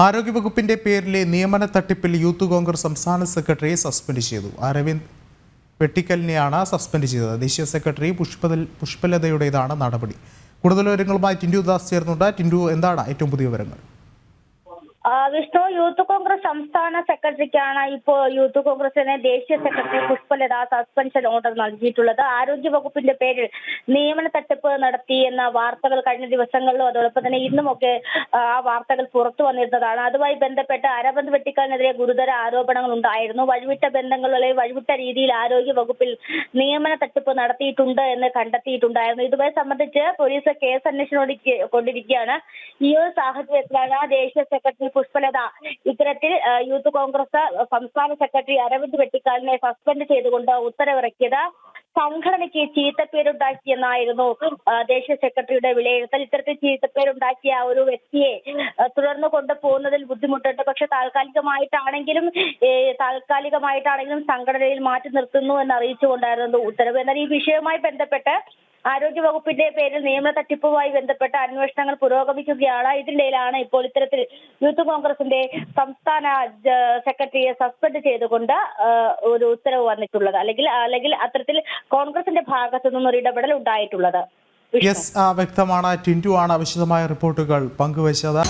ആരോഗ്യവകുപ്പിന്റെ പേരിലെ നിയമന തട്ടിപ്പിൽ യൂത്ത് കോൺഗ്രസ് സംസ്ഥാന സെക്രട്ടറിയെ സസ്പെൻഡ് ചെയ്തു. അരവിന്ദ് വെട്ടിക്കലിനെയാണ് സസ്പെൻഡ് ചെയ്തത്. ദേശീയ സെക്രട്ടറി പുഷ്പലതയുടേതാണ് നടപടി. കൂടുതൽ വിവരങ്ങളുമായി ടിൻഡു ദാസ് ചേർന്നുണ്ട്. ടിൻഡു, എന്താണ് ഏറ്റവും പുതിയ വിവരങ്ങൾ? വിഷ്ണു, യൂത്ത് കോൺഗ്രസ് സംസ്ഥാന സെക്രട്ടറിക്കാണ് ഇപ്പോൾ യൂത്ത് കോൺഗ്രസിനെ ദേശീയ സെക്രട്ടറി പുഷ്പലത സസ്പെൻഷൻ ഓർഡർ നൽകിയിട്ടുള്ളത്. ആരോഗ്യ വകുപ്പിന്റെ പേരിൽ നിയമന തട്ടിപ്പ് നടത്തി എന്ന വാർത്തകൾ കഴിഞ്ഞ ദിവസങ്ങളിലും അതോടൊപ്പം തന്നെ ഇന്നുമൊക്കെ ആ വാർത്തകൾ പുറത്തു വന്നിരുന്നതാണ്. അതുമായി ബന്ധപ്പെട്ട് അരവിന്ദ് വെട്ടിക്കലിനെതിരെ ഗുരുതര ആരോപണങ്ങൾ ഉണ്ടായിരുന്നു. വഴിവിട്ട ബന്ധങ്ങളിലെ വഴിവിട്ട രീതിയിൽ ആരോഗ്യ വകുപ്പിൽ നിയമന തട്ടിപ്പ് നടത്തിയിട്ടുണ്ട് എന്ന് കണ്ടെത്തിയിട്ടുണ്ടായിരുന്നു. ഇതുമായി സംബന്ധിച്ച് പോലീസ് കേസ് അന്വേഷണം കൊണ്ടിരിക്കുകയാണ്. ഈ ഒരു സാഹചര്യത്തിലാണ് ദേശീയ സെക്രട്ടറി പുഷ്പലത ഇത്തരത്തിൽ യൂത്ത് കോൺഗ്രസ് സംസ്ഥാന സെക്രട്ടറി അരവിന്ദ് വെട്ടിക്കാലിനെ സസ്പെൻഡ് ചെയ്തുകൊണ്ട് ഉത്തരവിറക്കിയത്. സംഘടനയ്ക്ക് ചീത്തപ്പേരുണ്ടാക്കിയെന്നായിരുന്നു ദേശീയ സെക്രട്ടറിയുടെ വിലയിരുത്തൽ. ഇത്തരത്തിൽ ചീത്തപ്പേരുണ്ടാക്കിയ ഒരു വ്യക്തിയെ തുടർന്ന് കൊണ്ടുപോകുന്നതിൽ ബുദ്ധിമുട്ടുണ്ട്. പക്ഷെ താൽക്കാലികമായിട്ടാണെങ്കിലും സംഘടനയിൽ മാറ്റി നിർത്തുന്നു എന്ന് അറിയിച്ചുകൊണ്ടായിരുന്നു ഉത്തരവ്. എന്നാൽ ഈ വിഷയവുമായി ബന്ധപ്പെട്ട് ആരോഗ്യ വകുപ്പിന്റെ പേരിൽ നിയമന തട്ടിപ്പുമായി ബന്ധപ്പെട്ട അന്വേഷണങ്ങൾ പുരോഗമിക്കുകയാണ്. ഇതിനിടയിലാണ് ഇപ്പോൾ ഇത്തരത്തിൽ യൂത്ത് കോൺഗ്രസിന്റെ സംസ്ഥാന സെക്രട്ടറിയെ സസ്പെൻഡ് ചെയ്തുകൊണ്ട് ഒരു ഉത്തരവ് വന്നിട്ടുള്ളത്. അല്ലെങ്കിൽ അത്തരത്തിൽ കോൺഗ്രസിന്റെ ഭാഗത്തു നിന്നൊരു ഇടപെടൽ ഉണ്ടായിട്ടുള്ളത്. വ്യക്തമാണ്. ടിൻഡു ആണ് വിശദമായ റിപ്പോർട്ടുകൾ പങ്കുവച്ചത്.